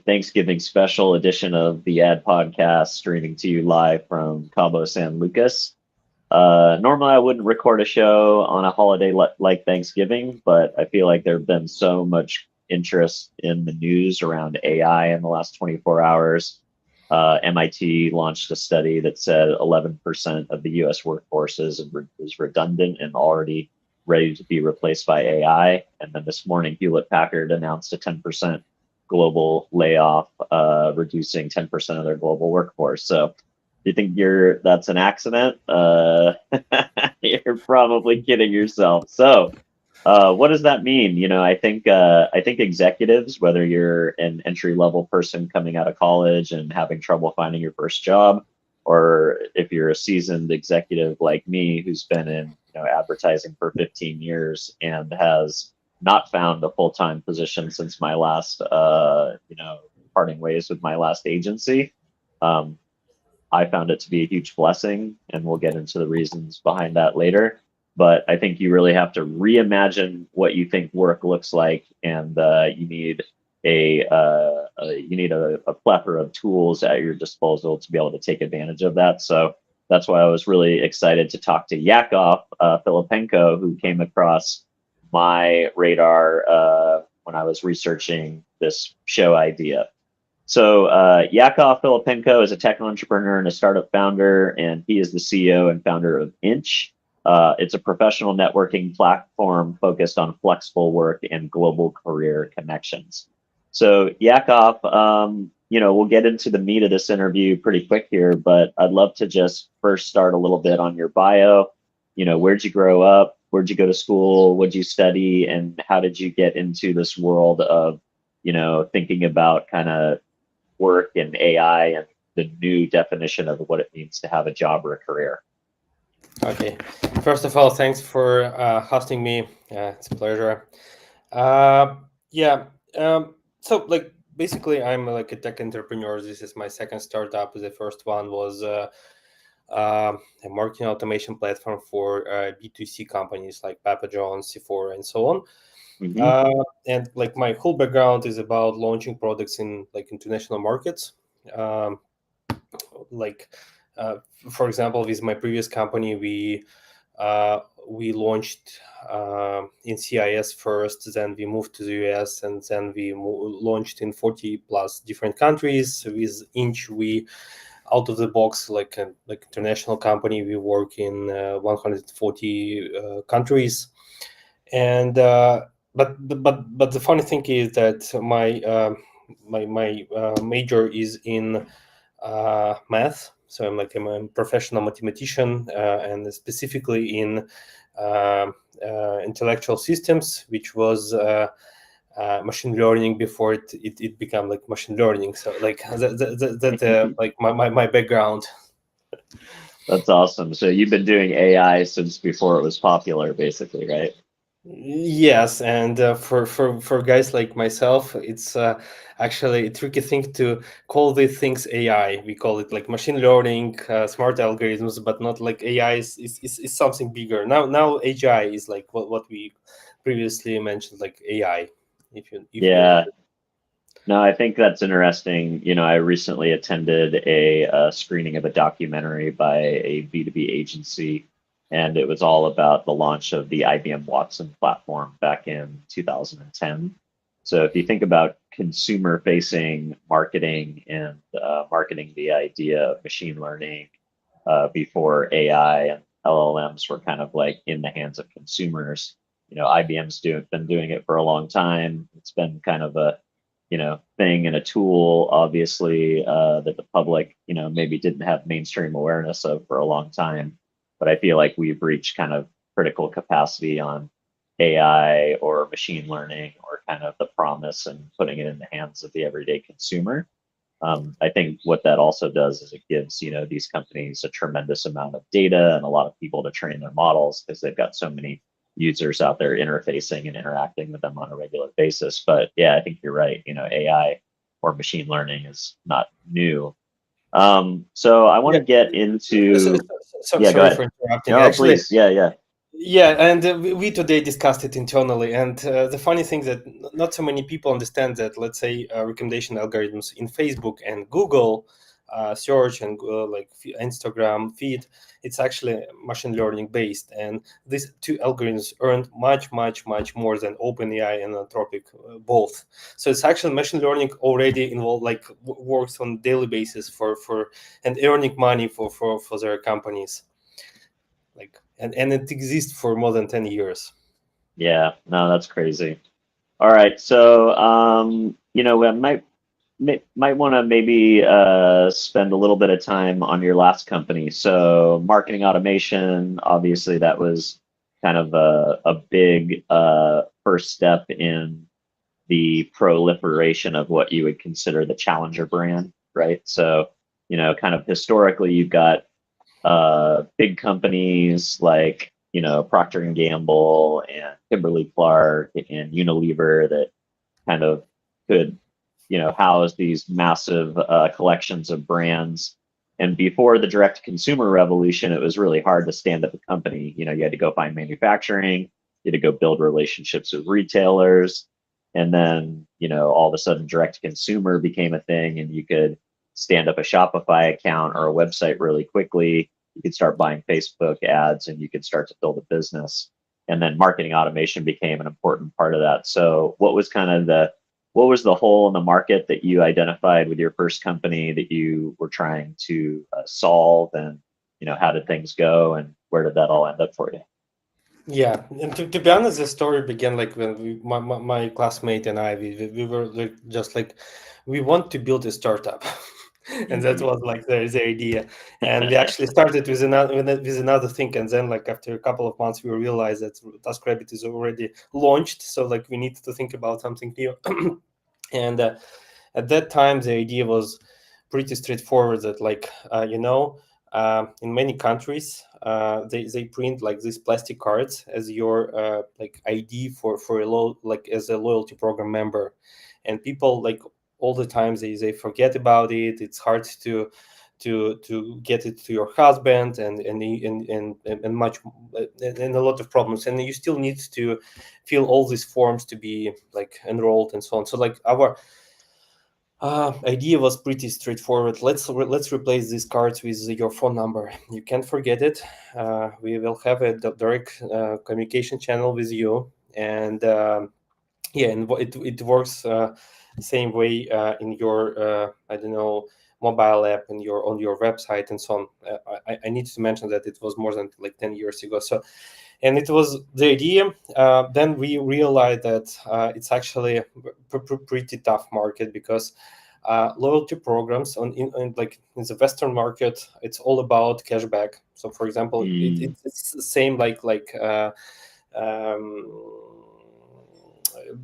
Thanksgiving special edition of the Ad Podcast, streaming to you live from Cabo San Lucas. Normally, I wouldn't record a show on a holiday like Thanksgiving, but I feel like there's been so much interest in the news around AI in the last 24 hours. MIT launched a study that said 11% of the US workforce is redundant and already ready to be replaced by AI. And then this morning, Hewlett Packard announced a 10% global layoff, reducing 10% of their global workforce. So do you think that's an accident? You're probably kidding yourself. So what does that mean? I think executives, whether you're an entry-level person coming out of college and having trouble finding your first job, or if you're a seasoned executive like me who's been in advertising for 15 years and has not found a full-time position since my last parting ways with my last agency. I found it to be a huge blessing, and we'll get into the reasons behind that later. But I think you really have to reimagine what you think work looks like, and you need a plethora of tools at your disposal to be able to take advantage of that. So that's why I was really excited to talk to Yakov Filipenko, who came across my radar when I was researching this show idea. So Yakov Filipenko is a tech entrepreneur and a startup founder, and he is the CEO and founder of Inch. It's a professional networking platform focused on flexible work and global career connections. So Yakov, we'll get into the meat of this interview pretty quick here, but I'd love to just first start a little bit on your bio. Where'd you grow up? Where'd you go to school? What'd you study? And how did you get into this world of, thinking about kind of work and AI and the new definition of what it means to have a job or a career? Okay. First of all, thanks for hosting me. It's a pleasure. So basically, I'm like a tech entrepreneur. This is my second startup. The first one was a marketing automation platform for B2C companies like Papa John's, Sephora, and so on. Mm-hmm. And my whole background is about launching products in international markets. For example, with my previous company, we launched in CIS first, then we moved to the US, and then we launched in 40 plus different countries. With Inch, we out of the box, like international company, we work in 140 countries. And but the funny thing is that my major is in math. So I'm a professional mathematician, and specifically in intellectual systems, which was machine learning before it became machine learning. So my background. That's awesome. So you've been doing AI since before it was popular, basically, right? Yes, and for guys like myself, it's actually a tricky thing to call these things AI. We call it machine learning, smart algorithms, but not AI is something bigger. Now AGI is what we previously mentioned, AI. Yeah. No, I think that's interesting. I recently attended a screening of a documentary by a B2B agency, and it was all about the launch of the IBM Watson platform back in 2010. So if you think about consumer-facing marketing and marketing the idea of machine learning before AI and LLMs were kind of in the hands of consumers, IBM's been doing it for a long time. It's been kind of a thing and a tool, obviously, that the public, maybe didn't have mainstream awareness of for a long time. But I feel like we've reached kind of critical capacity on AI or machine learning, or kind of the promise and putting it in the hands of the everyday consumer. I think what that also does is it gives, these companies a tremendous amount of data and a lot of people to train their models, because they've got so many users out there interfacing and interacting with them on a regular basis. But yeah, I think you're right. AI or machine learning is not new. So I want to get into. So Yeah, go sorry ahead. for interrupting. No, Actually, please. Yeah. Yeah, and we today discussed it internally, and the funny thing that not so many people understand that, let's say, recommendation algorithms in Facebook and Google search and Instagram feed, it's actually machine learning based, and these two algorithms earned much more than OpenAI and Anthropic both. So it's actually machine learning already involved, like works on daily basis for and earning money for their companies, like and it exists for more than 10 years. Yeah, no, that's crazy. All right, so we might want to maybe spend a little bit of time on your last company. So marketing automation, obviously that was kind of a big first step in the proliferation of what you would consider the challenger brand, right? So, kind of historically, you've got big companies like Procter and Gamble and Kimberly Clark and Unilever that kind of could house these massive collections of brands. And before the direct consumer revolution, it was really hard to stand up a company. You had to go find manufacturing, you had to go build relationships with retailers, and then all of a sudden direct consumer became a thing, and you could stand up a Shopify account or a website really quickly. You could start buying Facebook ads, and you could start to build a business. And then marketing automation became an important part of that. So what was the hole in the market that you identified with your first company that you were trying to solve, and how did things go, and where did that all end up for you? Yeah, and to be honest, the story began like when my classmate and I we were like just like we want to build a startup, and that Mhm. was like the idea. And we actually started with another thing, and then like after a couple of months, we realized that TaskRabbit is already launched, so like we need to think about something new. And at that time, the idea was pretty straightforward. That in many countries, they print like these plastic cards as your like ID for as a loyalty program member, and people like all the time they forget about it. It's hard to get it to your husband and much and a lot of problems, and you still need to fill all these forms to be like enrolled and so on. So like our idea was pretty straightforward. Let's replace these cards with your phone number. You can't forget it. We will have a direct communication channel with you, and yeah, and it works same way in your I don't know, mobile app and your on your website and so on. I need to mention that it was more than like 10 years ago. So, and it was the idea. Then we realized that it's actually a pretty tough market because loyalty programs like in the Western market, it's all about cashback. So, for example, Mm, it's the same um,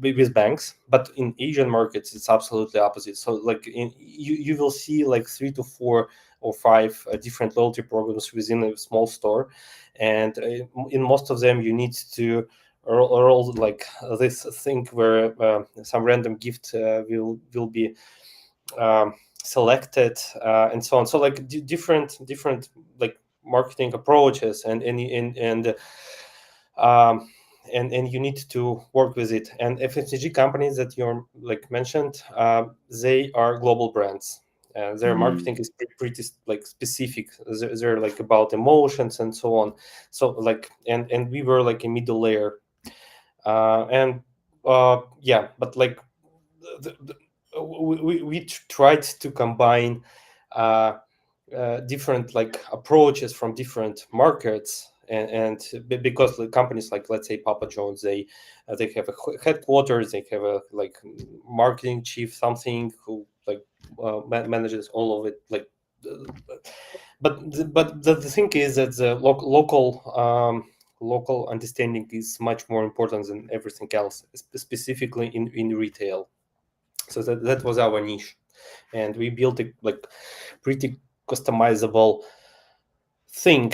with banks, but in Asian markets it's absolutely opposite. So like you will see like 3 to 4 or 5 different loyalty programs within a small store, and in most of them you need to roll like this thing where some random gift will be selected and so on. So like different like marketing approaches um, and you need to work with it. And FMCG companies that you're like mentioned, they are global brands. Their mm, marketing is pretty like specific. They're like about emotions and so on. So like and we were like a middle layer, and yeah, but like we tried to combine uh, different like approaches from different markets, and because the companies like let's say Papa John's, they have a headquarters, they have a like marketing chief something who like manages all of it like but the thing is that the local understanding is much more important than everything else, specifically in retail. So that was our niche, and we built a like pretty customizable thing,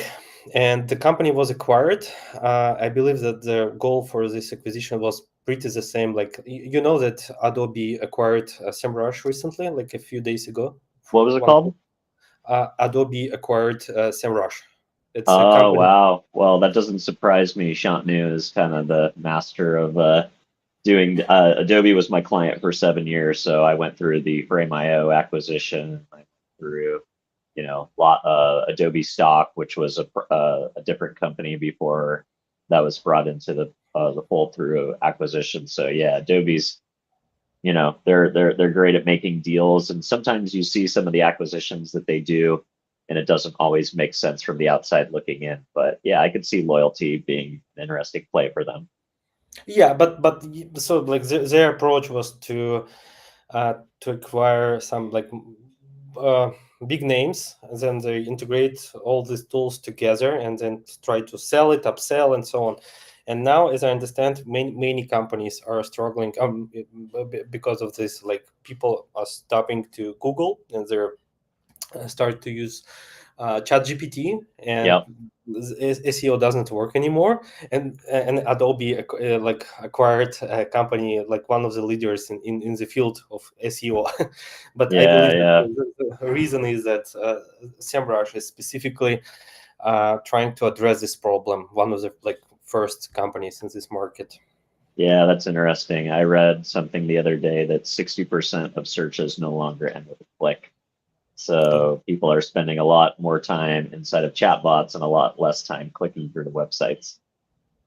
and the company was acquired. I believe that the goal for this acquisition was pretty the same. Like you know that Adobe acquired SEMrush recently, like a few days ago. what was it One called? Adobe acquired SEMrush. It's a Oh, company. wow. Well, that doesn't surprise me. Shantanu is kind of the master of doing. Adobe was my client for 7 years, so I went through the Frame.io acquisition. I went through, Adobe Stock, which was a different company before that was brought into the fold through acquisition. So yeah, Adobe's, they're great at making deals, and sometimes you see some of the acquisitions that they do, and it doesn't always make sense from the outside looking in. But yeah, I could see loyalty being an interesting play for them. Yeah, so like their approach was to acquire some like uh, big names, and then they integrate all these tools together, and then try to sell it, upsell, and so on. And now, as I understand, many companies are struggling because of this. Like people are stopping to Google, and they're start to use ChatGPT, and Yep. SEO doesn't work anymore. And Adobe like acquired a company like one of the leaders in the field of SEO. But I Yeah, believe that yeah. the reason is that SEMrush is specifically trying to address this problem. One of the like first companies in this market. Yeah, that's interesting. I read something the other day that 60% of searches no longer end with a click. So people are spending a lot more time inside of chatbots and a lot less time clicking through the websites.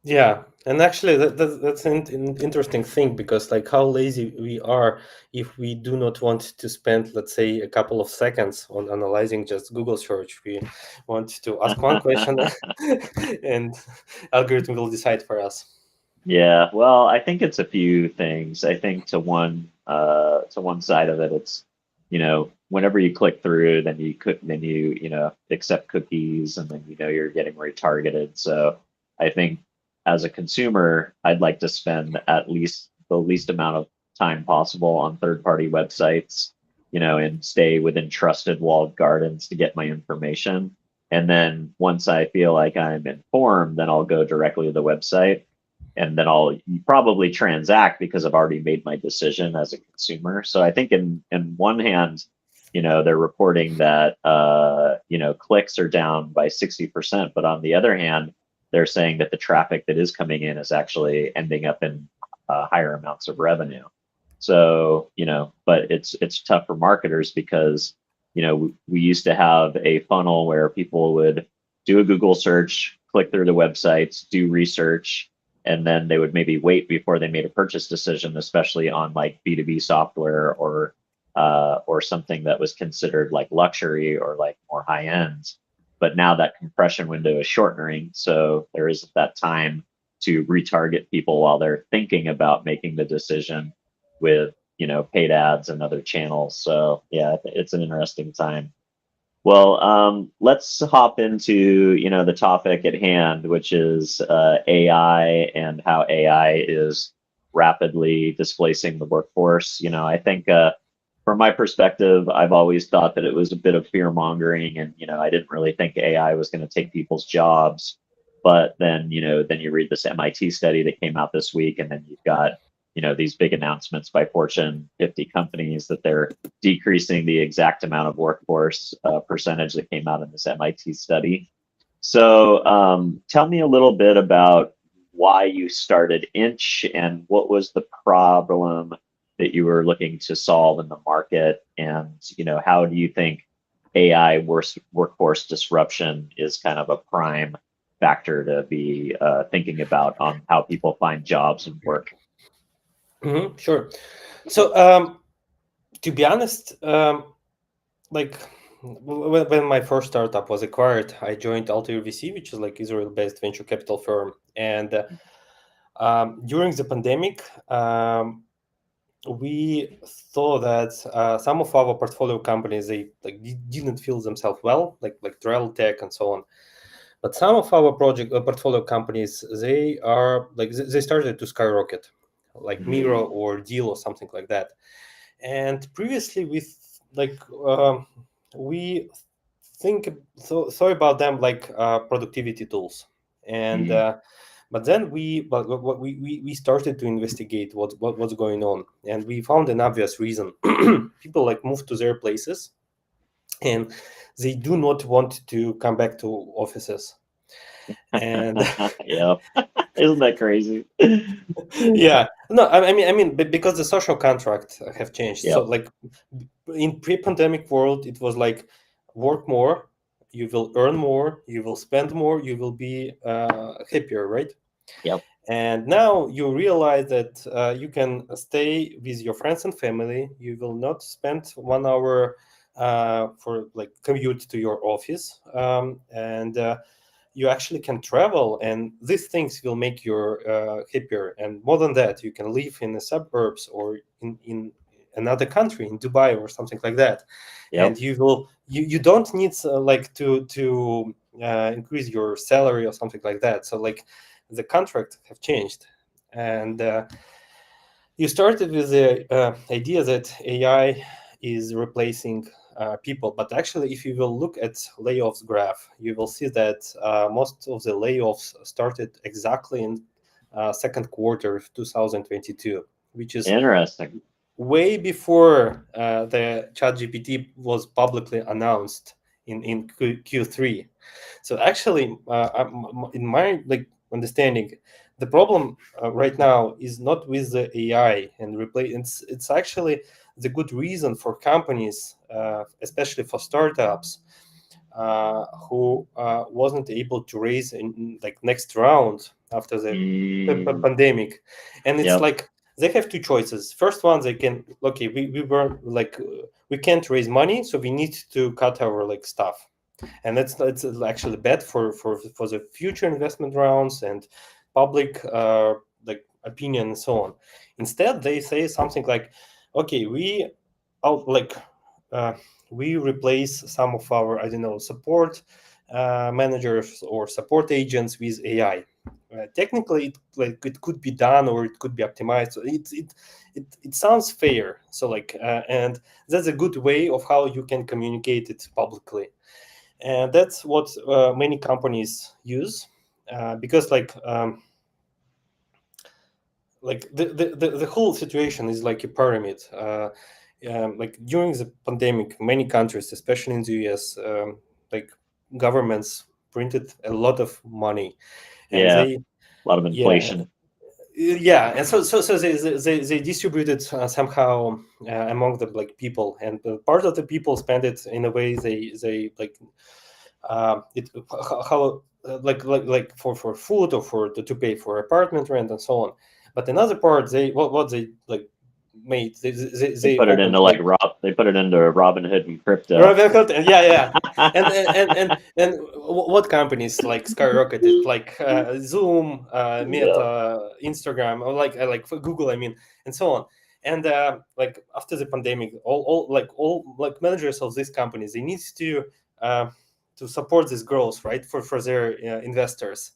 Yeah, and actually that's an interesting thing, because like how lazy we are if we do not want to spend, let's say, a couple of seconds on analyzing just Google search. We want to ask one question and algorithm will decide for us. Yeah, well, I think it's a few things. I think to one side of it, it's, whenever you click through, then you accept cookies, and then you're getting retargeted. So I think as a consumer, I'd like to spend at least the least amount of time possible on third-party websites, and stay within trusted walled gardens to get my information. And then once I feel like I'm informed, then I'll go directly to the website, and then I'll probably transact because I've already made my decision as a consumer. So I think in one hand, they're reporting that clicks are down by 60%, but on the other hand, they're saying that the traffic that is coming in is actually ending up in higher amounts of revenue. So but it's tough for marketers because we used to have a funnel where people would do a Google search, click through the websites, do research, and then they would maybe wait before they made a purchase decision, especially on like B2B software or something that was considered like luxury or like more high end. But now that compression window is shortening, so there isn't that time to retarget people while they're thinking about making the decision with paid ads and other channels. So yeah, it's an interesting time. Well, let's hop into the topic at hand, which is AI and how AI is rapidly displacing the workforce. I think from my perspective, I've always thought that it was a bit of fear mongering, and I didn't really think AI was going to take people's jobs. But then you read this MIT study that came out this week, and then you've got these big announcements by Fortune 50 companies that they're decreasing the exact amount of workforce percentage that came out in this MIT study. So tell me a little bit about why you started Inch and what was the problem that you were looking to solve in the market, and how do you think AI workforce disruption is kind of a prime factor to be thinking about on how people find jobs and work? Sure. So to be honest, like when my first startup was acquired, I joined Altair VC, which is like Israel-based venture capital firm. And during the pandemic, we saw that some of our portfolio companies, they like didn't feel themselves well, like Trail Tech and so on. But some of our project portfolio companies, they are like they started to skyrocket, like Mhm. Miro or Deal or something like that. And previously, we think so about them like productivity tools, and Mhm. but then we started to investigate what's going on, and we found an obvious reason. People like moved to their places, and they do not want to come back to offices. And Yeah. Isn't that crazy? yeah, no, because the social contract have changed. So Yep. like in pre-pandemic world, it was like work more, you will earn more, you will spend more, you will be happier, right? Yep. And now you realize that you can stay with your friends and family. You will not spend 1 hour for like commute to your office, and you actually can travel, and these things will make you happier. And more than that, you can live in the suburbs or in another country, in Dubai or something like that, and Yep. you don't need like to increase your salary or something like that. So like the contract have changed, and you started with the idea that AI is replacing people, but actually, if you will look at layoffs graph, you will see that most of the layoffs started exactly in second quarter of 2022, which is Interesting. way before the ChatGPT was publicly announced in Q3. So actually, in my like understanding, the problem right now is not with the AI and replace. It's actually the good reason for companies, especially for startups, who wasn't able to raise in like next round after the Mm, pandemic, and it's yep. like they have two choices. First one, they can okay, we were like we can't raise money, so we need to cut our like stuff, and that's actually bad for the future investment rounds and public like opinion and so on. Instead, they say something like, okay, out like uh, we replace some of our, I don't know, support managers or support agents with AI. Technically, it could be done or it could be optimized. So it sounds fair. So like and that's a good way of how you can communicate it publicly, and that's what many companies use because like the whole situation is like a pyramid. Like during the pandemic, many countries, especially in the US, like governments printed a lot of money, and Yeah. they A lot of yeah inflation. yeah, and so they distributed somehow among the like people, and part of the people spend it in a way they like it how like for food or for to pay for apartment rent and so on. But another part, they what they like made They they put it opened into like like They put it into Robinhood and crypto. Robin Hood, yeah, yeah, and what companies like skyrocketed, like Zoom, Yeah. Meta, Instagram, or like for Google, I mean, and so on. And like after the pandemic, all like managers of these companies, they need uh, to support this growth, right, for their investors.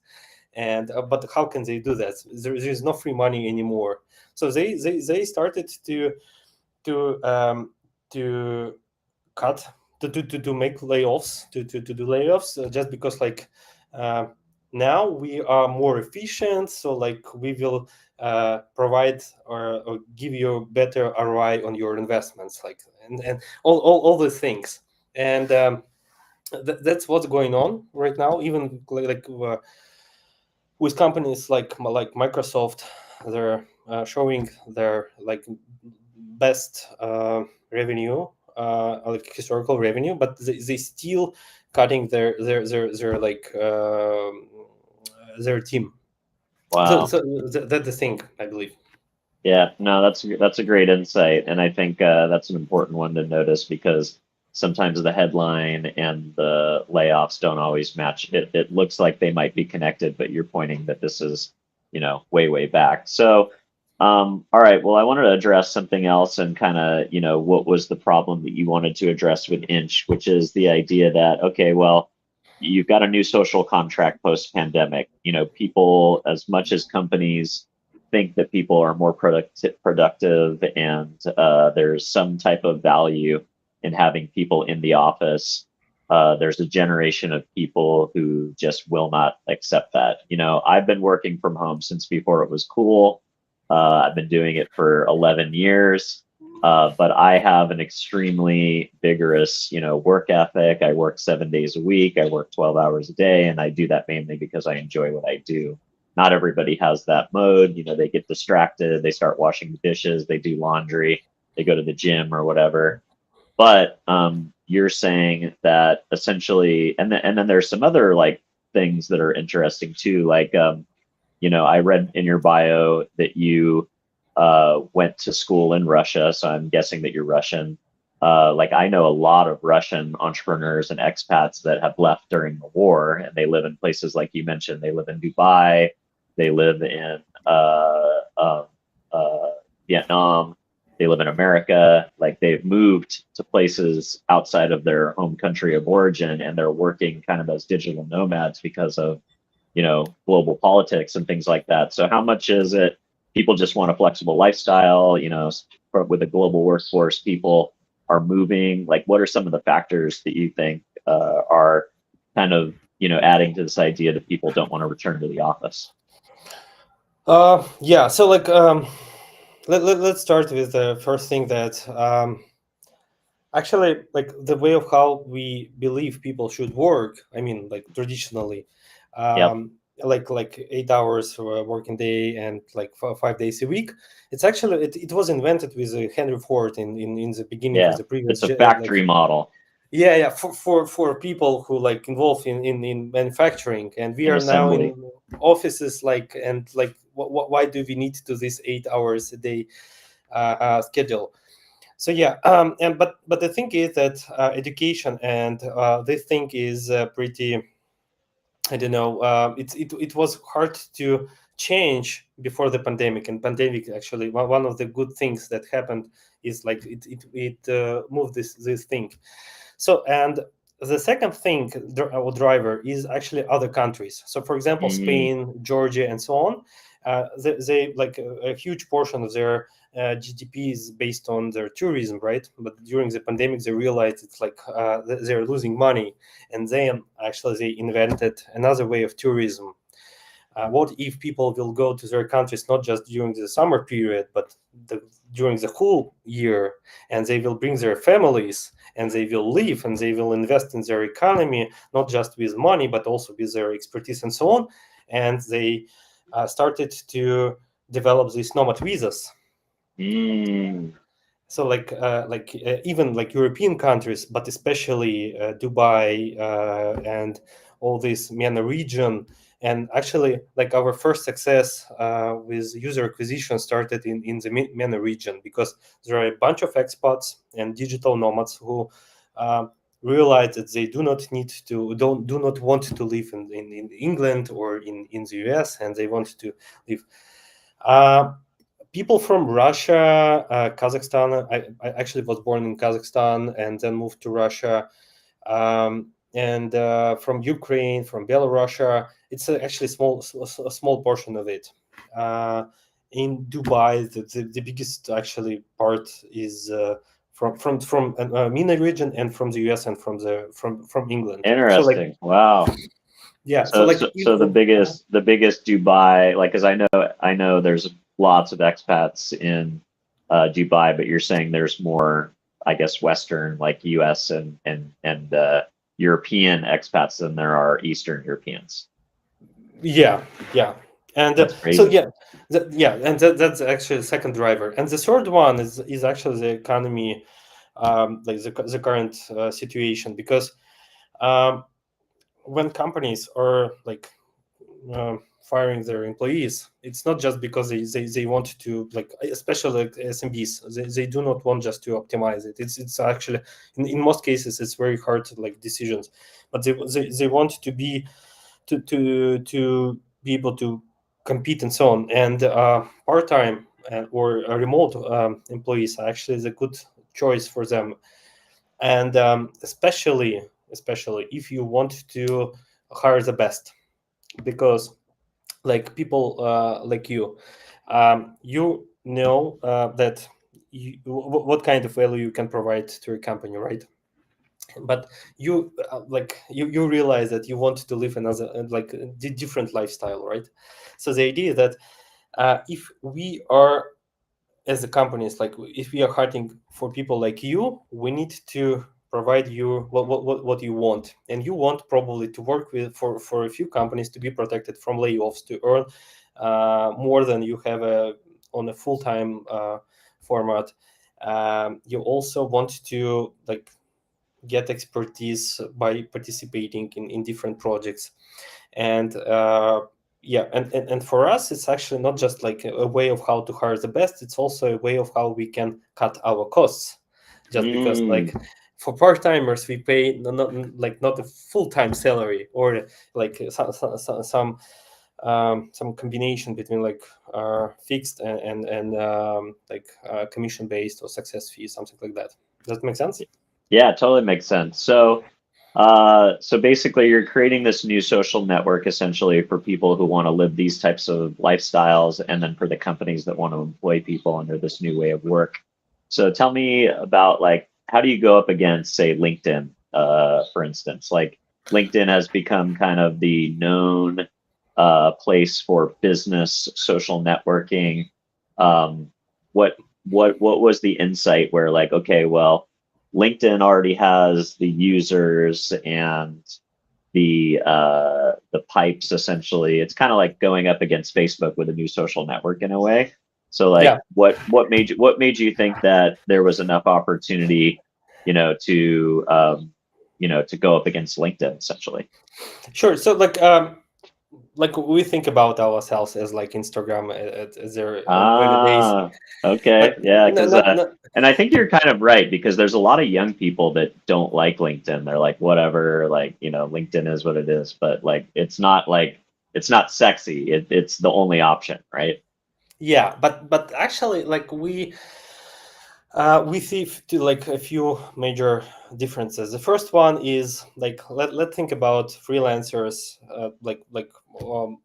And but how can they do that? There's no free money anymore. So they started to to cut to make layoffs to do layoffs just because like uh, now we are more efficient, so like we will provide or give you better ROI on your investments, like and all the things. And that's what's going on right now, even with companies like Microsoft. They're showing their like best revenue, like historical revenue, but they still cutting their like their team. Wow. That's the thing, I believe. Yeah, no, that's a great insight, and I think that's an important one to notice because sometimes the headline and the layoffs don't always match. It looks like they might be connected, but you're pointing that this is, way back. So, all right. Well, I wanted to address something else and kind of, what was the problem that you wanted to address with Inch, which is the idea that, okay, well, you've got a new social contract post-pandemic. People, as much as companies think that people are more productive and there's some type of value in having people in the office. There's a generation of people who just will not accept that. I've been working from home since before it was cool. I've been doing it for 11 years. But I have an extremely vigorous, work ethic. I work 7 days a week. I work 12 hours a day, and I do that mainly because I enjoy what I do. Not everybody has that mode. They get distracted. They start washing the dishes. They do laundry. They go to the gym or whatever. But you're saying that essentially, and then there's some other like things that are interesting too. Like, I read in your bio that you went to school in Russia, so I'm guessing that you're Russian. Like I know a lot of Russian entrepreneurs and expats that have left during the war, and they live in places like you mentioned. They live in Dubai, they live in Vietnam, they live in America. Like they've moved to places outside of their home country of origin, and they're working kind of as digital nomads because of global politics and things like that. So how much is it? People just want a flexible lifestyle, with a global workforce, people are moving. Like, what are some of the factors that you think are kind of, adding to this idea that people don't want to return to the office? Yeah. So like, let's start with the first thing that actually, like the way of how we believe people should work. I mean, like traditionally, Yep. like 8 hours working day and like 5 days a week. It's actually it was invented with Henry Ford in the beginning of Yeah. the previous It's a factory model yeah, for people who like involved in manufacturing, and we in are now assembly. in offices like, and like why do we need to do this 8 hours a day schedule? So yeah, and but the thing is that education and this thing is pretty, I don't know. It was hard to change before the pandemic, and pandemic actually one of the good things that happened is like it moved this thing. So, and the second thing, our driver is actually other countries. So, for example, Mm, Spain, Georgia, and so on. They like a huge portion of their GDP is based on their tourism, right? But during the pandemic, they realized it's like they're losing money, and then actually they invented another way of tourism. What if people will go to their countries not just during the summer period, but during the whole year, and they will bring their families, and they will live, and they will invest in their economy, not just with money, but also with their expertise and so on. And they started to develop these nomad visas. mm. So even like European countries, but especially Dubai and all this MENA region. And actually, like our first success with user acquisition started in the MENA region, because there are a bunch of expats and digital nomads who uh, realize that they do not want to live in England or in the US, and they want to live. Uh, People from Russia, Kazakhstan. I actually was born in Kazakhstan and then moved to Russia, and from Ukraine, from Belarus. It's actually a small portion of it. In Dubai, the biggest actually part is from MENA region, and from the US, and from England. So like, Interesting. Wow. yeah, so So, like, so, so the biggest Dubai, like, because I know there's lots of expats in Dubai, but you're saying there's more, I guess, Western, like U.S. and European expats than there are Eastern Europeans. yeah, yeah. And That's so crazy. yeah, and that's actually the second driver. And the third one is actually the economy, like the current situation, because um, when companies are like firing their employees, it's not just because they want to, like, especially like SMBs, they do not want just to optimize it. It's actually in most cases it's very hard to like decisions, but they want to be to be able to compete and so on. And part-time or remote employees are actually the good choice for them. And especially if you want to hire the best, because like people like you that what kind of value you can provide to your company, right? But you realize that you want to live another like a different lifestyle, right? So the idea is that if we are as the companies, like if we are hiring for people like you, we need to provide you what you want, and you want probably to work with for a few companies to be protected from layoffs, to earn more than you have on a full-time format. You also want to like get expertise by participating in different projects, and yeah, and for us it's actually not just like a way of how to hire the best, it's also a way of how we can cut our costs, just because like for part-timers we pay not a full-time salary, or like some combination between like fixed and like commission based or success fee, something like that. Does that make sense? Yeah, totally makes sense. So, so basically, you're creating this new social network essentially for people who want to live these types of lifestyles, and then for the companies that want to employ people under this new way of work. So, tell me about like how do you go up against, say, LinkedIn, for instance? Like LinkedIn has become kind of the known place for business social networking. Um, what was the insight where like, okay, well, LinkedIn already has the users and the pipes essentially. It's kind of like going up against Facebook with a new social network in a way. So like Yeah, what made you think that there was enough opportunity, to go up against LinkedIn essentially? sure. So like we think about ourselves as like Instagram at their early days. Ah, okay. Like Yeah, no, because no, no, and I think you're kind of right because there's a lot of young people that don't like LinkedIn. They're like, whatever, like, LinkedIn is what it is, but like it's not sexy. It's the only option, right? yeah, but actually like we see like a few major differences. The first one is like let's think about freelancers, um,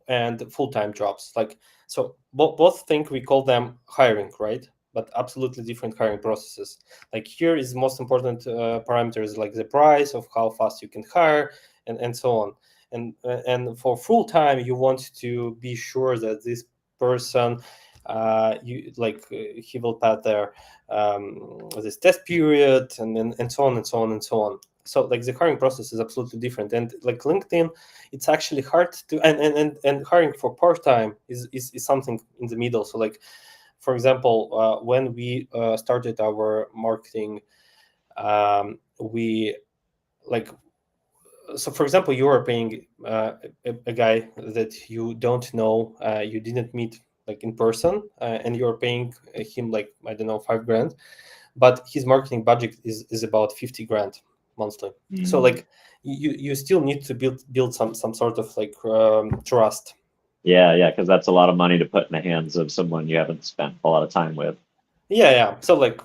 and full-time jobs. Like so, both think we call them hiring, right? But absolutely different hiring processes. Like here is most important parameters like the price of how fast you can hire, and so on. And for full-time, you want to be sure that this person he will pass their this test period, and so on and so on and so on. So like the hiring process is absolutely different, and like LinkedIn, it's actually hard to and hiring for part-time is something in the middle. So like for example, when we started our marketing, we like so for example, you are paying a guy that you don't know, you didn't meet like in person, and you're paying him like I don't know 5 grand, but his marketing budget is about 50 grand monthly. So Mm. like you still need to build some sort of like trust. Yeah, yeah, because that's a lot of money to put in the hands of someone you haven't spent a lot of time with. Yeah. So like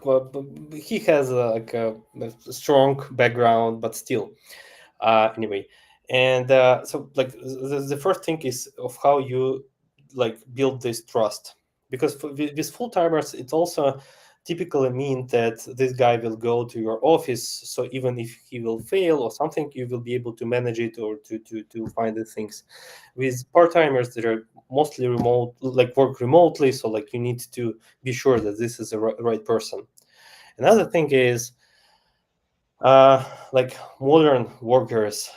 he has like a strong background, but still anyway. And so like the first thing is of how you like build this trust, because with full timers it also typically mean that this guy will go to your office, so even if he will fail or something, you will be able to manage it or to find the things. With part-timers that are mostly remote, like work remotely, so like you need to be sure that this is the right person. Another thing is like modern workers,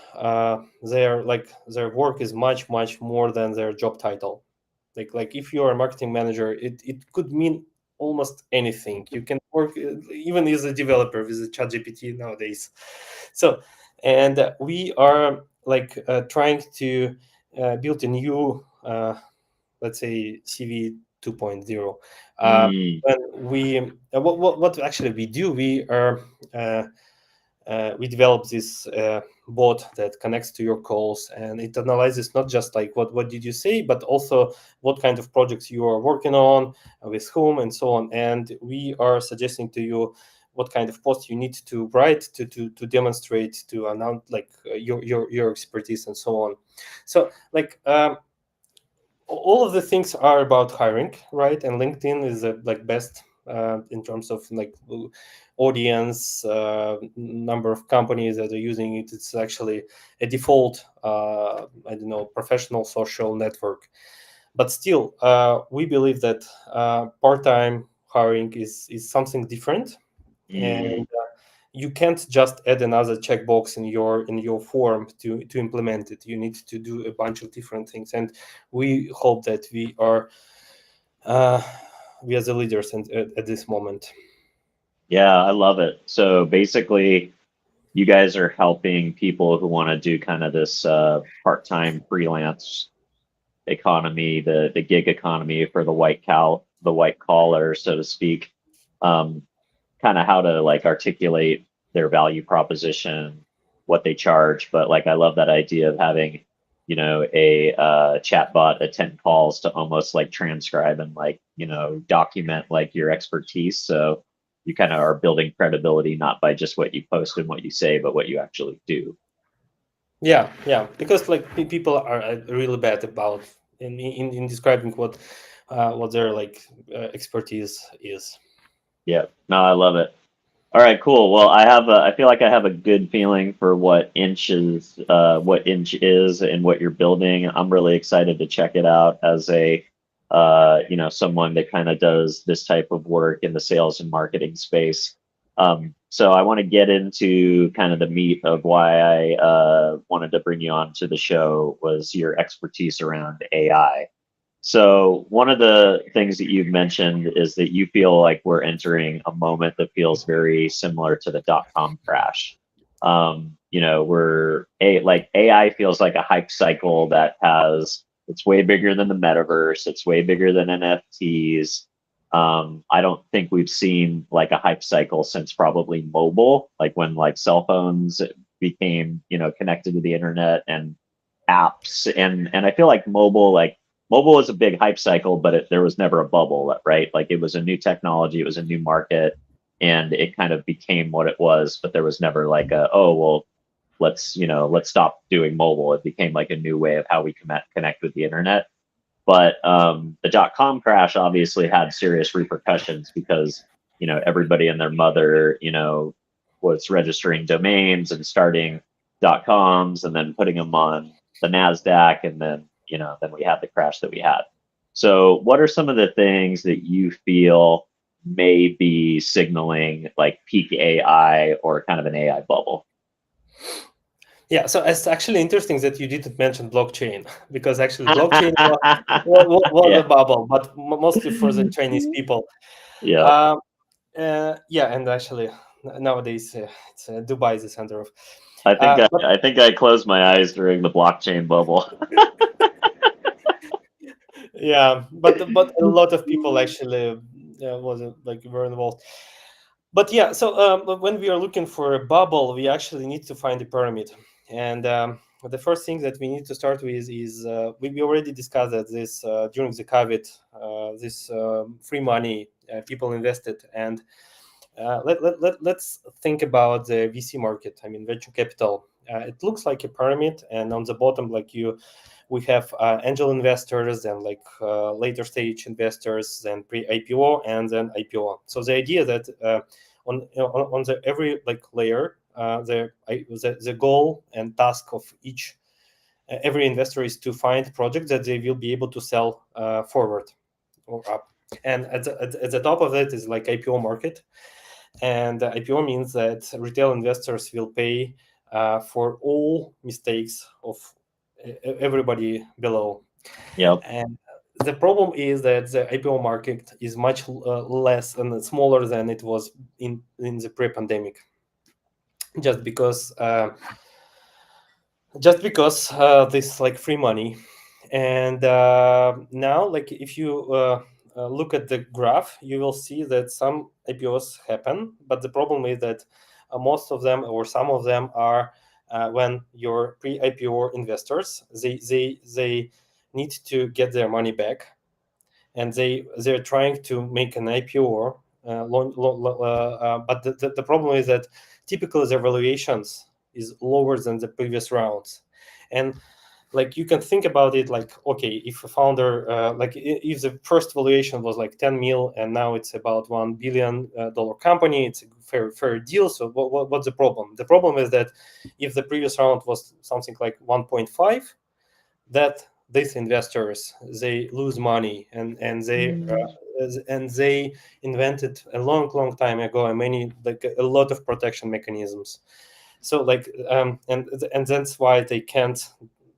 their work is much more than their job title. Like if you are a marketing manager, it could mean almost anything. You can work even as a developer with a ChatGPT nowadays. So and we are like trying to build a new let's say CV 2.0. Mm. When we what actually we do, uh, we developed this bot that connects to your calls, and it analyzes not just like what did you say, but also what kind of projects you are working on, with whom, and so on. And we are suggesting to you what kind of post you need to write to demonstrate, to announce like your expertise and so on. So like all of the things are about hiring, right? And LinkedIn is the like best in terms of like audience, number of companies that are using it. It's actually a default I don't know, professional social network. But still, we believe that part-time hiring is something different, and you can't just add another checkbox in your form to implement it. You need to do a bunch of different things, and we hope that we are the leaders at this moment. Yeah, I love it. So basically, you guys are helping people who want to do kind of this part-time freelance economy, the gig economy for the white collar, so to speak. Um, Kind of how to like articulate their value proposition, what they charge. But like, I love that idea of having, a chat bot attend calls to almost like transcribe and like, document like your expertise. So you kind of are building credibility not by just what you post and what you say, but what you actually do. Yeah, because like people are really bad about in describing what their like expertise is. Yeah, no, I love it. All right, cool. Well, I feel like I have a good feeling for what Inch is and what you're building. I'm really excited to check it out as someone that kind of does this type of work in the sales and marketing space. So I want to get into kind of the meat of why I wanted to bring you on to the show was your expertise around AI. So one of the things that you've mentioned is that you feel like we're entering a moment that feels very similar to the dot-com crash. Like AI feels like a hype cycle that it's way bigger than the metaverse. It's way bigger than NFTs. I don't think we've seen like a hype cycle since probably mobile, like when like cell phones became, connected to the internet and apps. And I feel like mobile was a big hype cycle, but there was never a bubble, right? Like it was a new technology, it was a new market, and it kind of became what it was. But there was never like oh well, let's stop doing mobile. It became like a new way of how we connect with the internet. But the .com crash obviously had serious repercussions because everybody and their mother was registering domains and starting .coms and then putting them on the Nasdaq, and then we had the crash that we had. So what are some of the things that you feel may be signaling like peak AI or kind of an AI bubble? Yeah, so it's actually interesting that you didn't mention blockchain because actually blockchain was Yeah, a bubble, but mostly for the Chinese people. yeah. Um, yeah, and actually nowadays it's Dubai is the center of. But I think I closed my eyes during the blockchain bubble. yeah, but a lot of people actually wasn't like were involved. But yeah, so when we are looking for a bubble, we actually need to find a pyramid. And the first thing that we need to start with is we already discussed that this during the COVID, this free money people invested. And let's think about the VC market. I mean, venture capital. It looks like a pyramid, and on the bottom, we have angel investors, and like later stage investors, then pre-IPO, and then IPO. So the idea that on the every like layer, the goal and task of each every investor is to find projects that they will be able to sell forward or up. And at the top of it is like IPO market. And IPO means that retail investors will pay for all mistakes of everybody below. Yep. And the problem is that the IPO market is much less and smaller than it was in the pre-pandemic, just because this like free money. And now, like if you look at the graph, you will see that some IPOs happen, but the problem is that most of them or some of them are when your pre-IPO investors they need to get their money back, and they're trying to make an IPO. But the problem is that typically their valuations is lower than the previous rounds. And like you can think about it like, okay, if a founder if the first valuation was like 10 mil and now it's about $1 billion company, it's a fair deal. So what's the problem? The problem is that if the previous round was something like 1.5, that these investors, they lose money, and they invented a long time ago many, like a lot of protection mechanisms. So like and that's why they can't,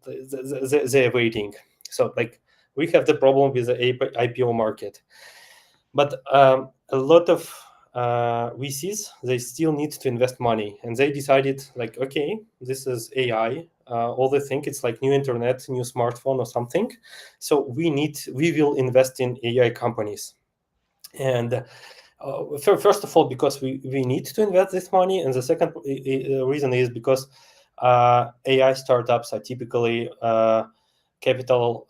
they're waiting. So like we have the problem with the IPO market, but a lot of VCs, they still need to invest money, and they decided like, okay, this is AI. All they think it's like new internet, new smartphone or something. So we will invest in AI companies. And first of all, because we need to invest this money, and the second reason is because AI startups are typically capital,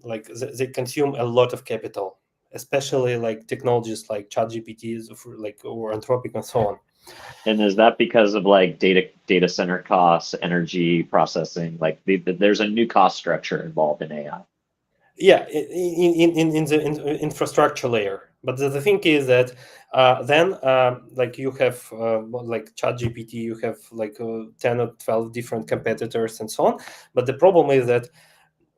like they consume a lot of capital, especially like technologies like ChatGPT, like, or Anthropic and so on. And is that because of like data center costs, energy processing? Like there's a new cost structure involved in AI. Yeah, in the infrastructure layer. But the thing is that then like you have like ChatGPT, you have like 10 or 12 different competitors and so on. But the problem is that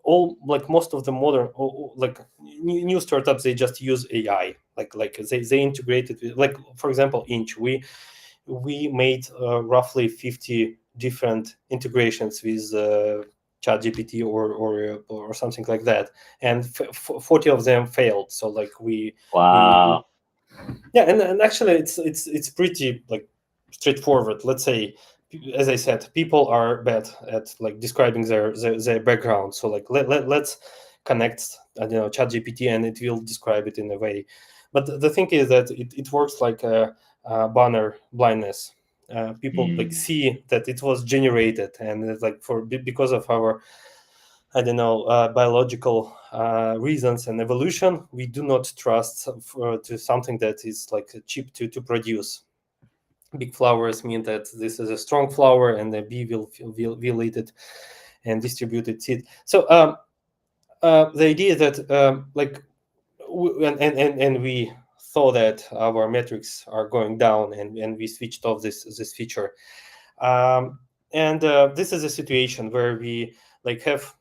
like most of the modern like new startups, they just use AI. Like they integrate it with, like, for example, Inch. We made roughly 50 different integrations with ChatGPT or something like that, and 40 of them failed. So like Wow. yeah, and actually it's pretty like straightforward. Let's say, as I said, people are bad at like describing their background. So like let's connect ChatGPT, and it will describe it in a way. But the thing is that it works like a banner blindness. People like see that it was generated, and it's like because of our biological reasons and evolution, we do not trust to something that is like cheap to produce. Big flowers mean that this is a strong flower, and the bee will eat it and distribute its seed. So the idea that and we saw that our metrics are going down, and we switched off this feature. And this is a situation where we like have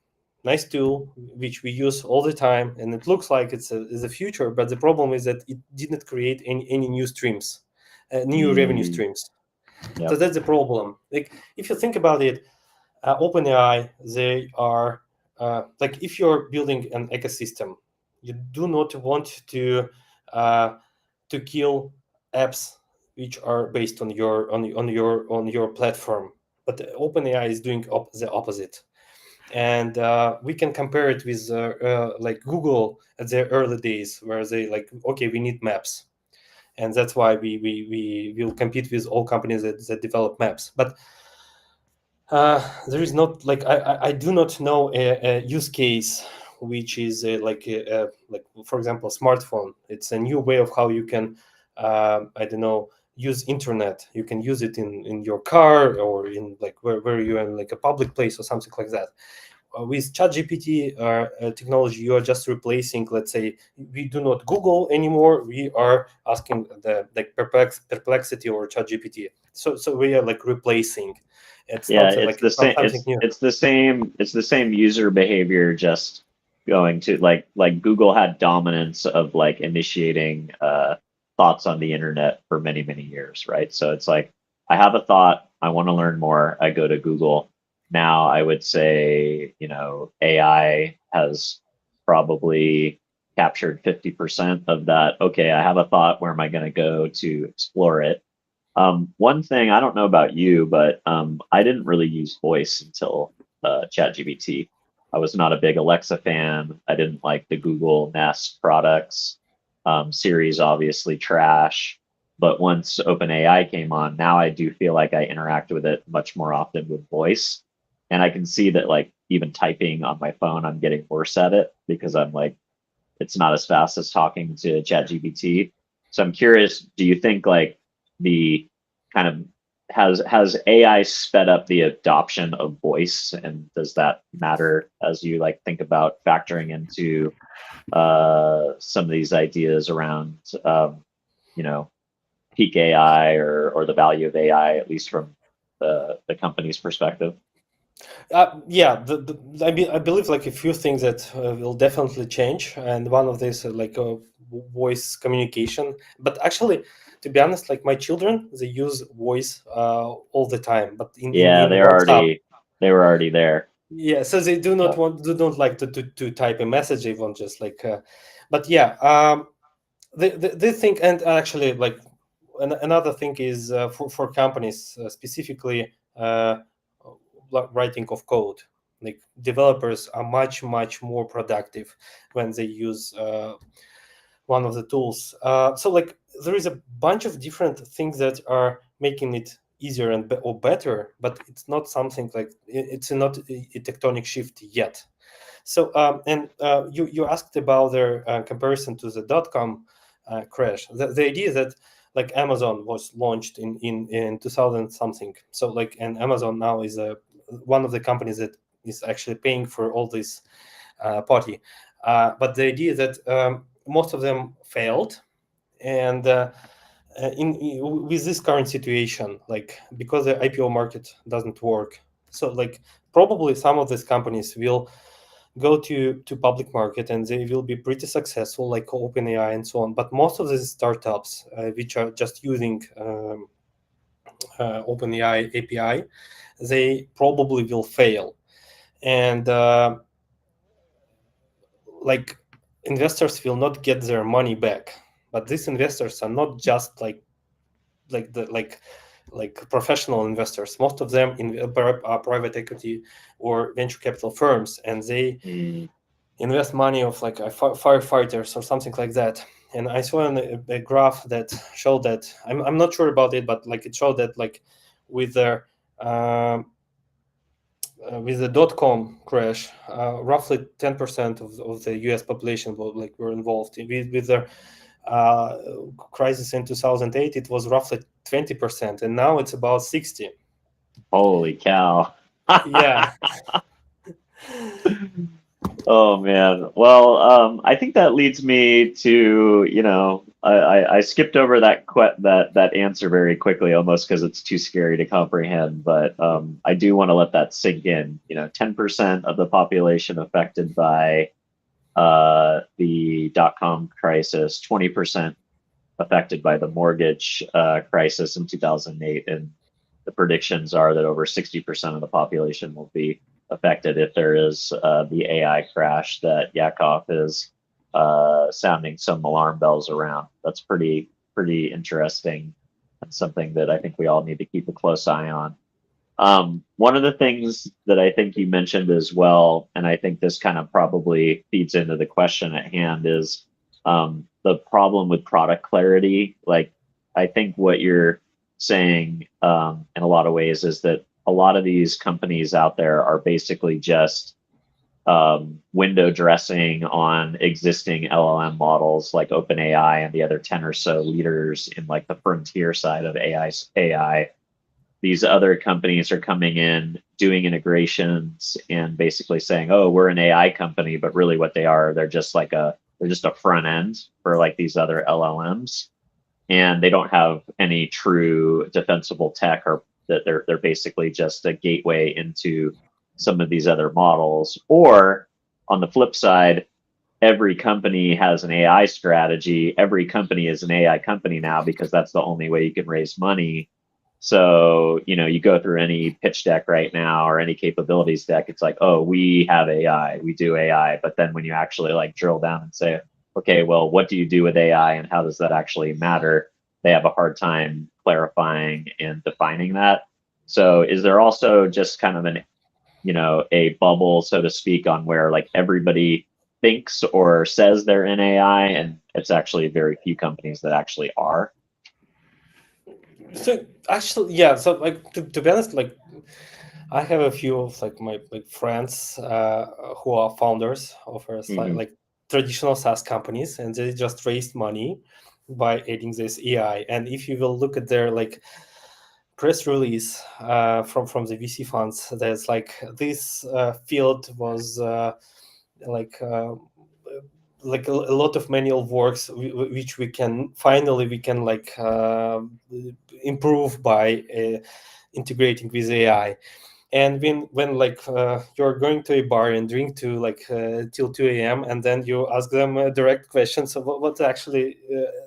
nice tool which we use all the time, and it looks like it's a future, but the problem is that it didn't create any new streams, new revenue streams. Yep. So that's the problem. Like if you think about it, OpenAI, they are like, if you're building an ecosystem, you do not want to kill apps which are based on your platform. But OpenAI is doing the opposite, and we can compare it with like Google at their early days, where they like, okay, we need maps, and that's why we will compete with all companies that develop maps. But there is not like, I do not know a use case which is like for example, smartphone. It's a new way of how you can use internet. You can use it in your car, or in like where you're in like a public place or something like that. With ChatGPT technology, you are just replacing, let's say, we do not Google anymore. We are asking the like Perplexity or ChatGPT. So we are like replacing. It's not It's like the same. something new. It's the same. It's the same user behavior, just going to like Google had dominance of like initiating thoughts on the internet for many years, right? So it's like, I have a thought, I want to learn more, I go to Google. Now I would say, AI has probably captured 50% of that. Okay, I have a thought, where am I going to go to explore it? One thing, I don't know about you, but I didn't really use voice until ChatGPT. I was not a big Alexa fan. I didn't like the Google Nest products. Siri's obviously trash. But once OpenAI came on, now I do feel like I interact with it much more often with voice. And I can see that, like, even typing on my phone, I'm getting worse at it, because I'm like, it's not as fast as talking to ChatGPT. So I'm curious, do you think like the kind of has AI sped up the adoption of voice, and does that matter as you like think about factoring into some of these ideas around peak AI, or the value of AI, at least from the company's perspective? Yeah, I believe like a few things that will definitely change, and one of these voice communication. But actually, to be honest, like my children, they use voice all the time, but Yeah, in WhatsApp. they were already there. Yeah, so they do not Yeah. want do not like to type a message. They want just like, but yeah, they think, and actually like another thing is for companies specifically like writing of code. Like developers are much more productive when they use one of the tools. So like there is a bunch of different things that are making it easier or better, but it's not something like it's not a tectonic shift yet. So and you asked about their comparison to the dot-com crash. The idea that like Amazon was launched in 2000 something. So like, and Amazon now is one of the companies that is actually paying for all this party. But the idea that most of them failed, and with this current situation, like because the IPO market doesn't work, so like probably some of these companies will go to public market and they will be pretty successful, like OpenAI and so on. But most of these startups which are just using OpenAI API, they probably will fail. And like investors will not get their money back. But these investors are not just like the like professional investors. Most of them are private equity or venture capital firms, and they Mm. invest money of like firefighters or something like that. And I saw a graph that showed that I'm not sure about it, but like it showed that like with their with the dot-com crash, roughly 10% of the U.S. population were involved. With the uh, crisis in 2008, it was roughly 20%, and now it's about 60. Holy cow. Yeah. Oh man. Well, I think that leads me to, I skipped over that answer very quickly, almost because it's too scary to comprehend. But I do want to let that sink in. 10% of the population affected by the dot-com crisis, 20% affected by the mortgage crisis in 2008, and the predictions are that over 60% of the population will be affected if there is the AI crash that Yakov is sounding some alarm bells around. That's pretty interesting, and something that I think we all need to keep a close eye on. One of the things that I think you mentioned as well, and I think this kind of probably feeds into the question at hand, is the problem with product clarity. Like, I think what you're saying in a lot of ways is that a lot of these companies out there are basically just window dressing on existing LLM models like OpenAI and the other 10 or so leaders in like the frontier side of AI. These other companies are coming in, doing integrations, and basically saying, "Oh, we're an AI company," but really, what they are, they're just a front end for like these other LLMs, and they don't have any true defensible tech, or that they're basically just a gateway into some of these other models. Or on the flip side, every company has an AI strategy. Every company is an AI company now because that's the only way you can raise money. So, you go through any pitch deck right now or any capabilities deck, it's like, oh, we have AI, we do AI. But then when you actually like drill down and say, okay, well, what do you do with AI and how does that actually matter? They have a hard time clarifying and defining that. So is there also just kind of a bubble, so to speak, on where like everybody thinks or says they're in AI and it's actually very few companies that actually are? So actually, yeah. So like to be honest, like I have a few of like my like friends who are founders of Mm-hmm. like traditional SaaS companies, and they just raised money by adding this AI. And if you will look at their like press release from the VC funds, there's like this field was like. Like a lot of manual works which we can like improve by integrating with AI. And when like you're going to a bar and drink to like till 2 a.m. and then you ask them direct questions of what actually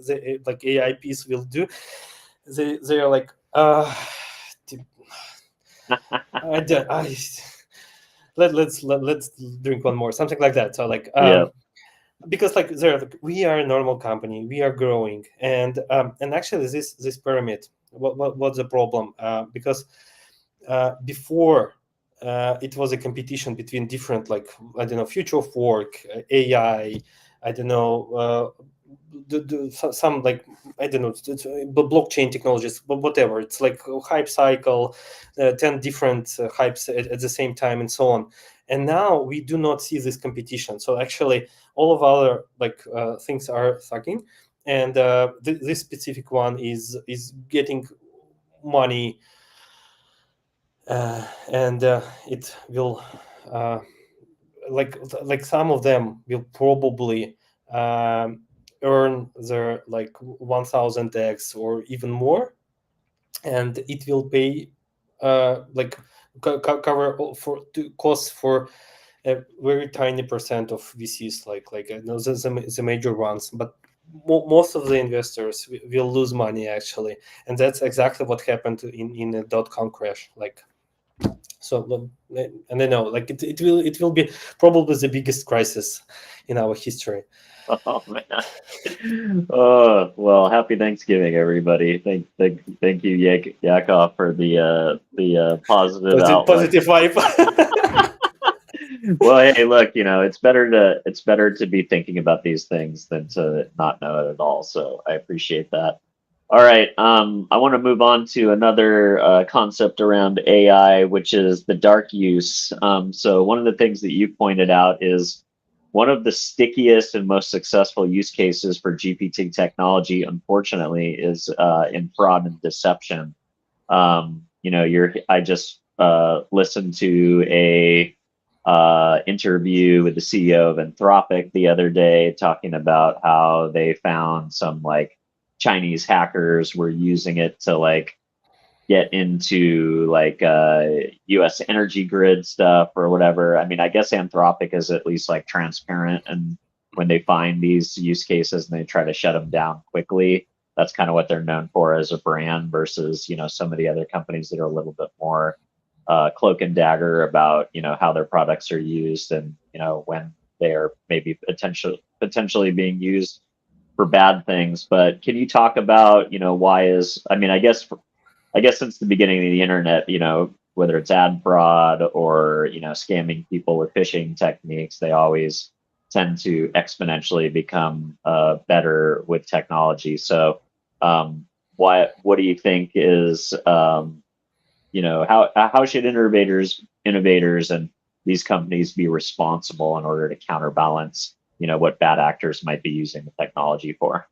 the like AI piece will do, they're like I, don't- I let's drink one more, something like that. So like Yeah. because like we are a normal company, we are growing, and actually this pyramid, what's the problem? Because before it was a competition between different, like, I don't know, future of work, AI, I don't know, some like, I don't know, blockchain technologies, but whatever. It's like a hype cycle, 10 different hypes at the same time, and so on. And now we do not see this competition. So actually, all of our like things are sucking, and this specific one is getting money, and it will uh, like some of them will probably earn their like 1000x or even more, and it will pay like cover all for costs for a very tiny percent of VCs, like I know the major ones, but most of the investors will lose money actually, and that's exactly what happened in the dot-com crash. Like, so, and I know, like it will be probably the biggest crisis in our history. Oh man. Oh well, happy Thanksgiving, everybody. Thank you, Yakov, for the positive outlook. Positive vibe. Well, hey, look, it's better to be thinking about these things than to not know it at all. So I appreciate that. All right, I want to move on to another concept around AI, which is the dark use. So one of the things that you pointed out is one of the stickiest and most successful use cases for GPT technology, unfortunately, is in fraud and deception. I just listened to a interview with the CEO of Anthropic the other day, talking about how they found some like Chinese hackers were using it to like get into like US energy grid stuff or whatever. I mean, I guess Anthropic is at least like transparent, and when they find these use cases and they try to shut them down quickly, that's kind of what they're known for as a brand versus, some of the other companies that are a little bit more cloak and dagger about, how their products are used and, when they are maybe potentially being used for bad things. But can you talk about, I mean, I guess since the beginning of the internet, whether it's ad fraud or, scamming people with phishing techniques, they always tend to exponentially become better with technology. So, what do you think is, how should innovators and these companies be responsible in order to counterbalance, what bad actors might be using the technology for?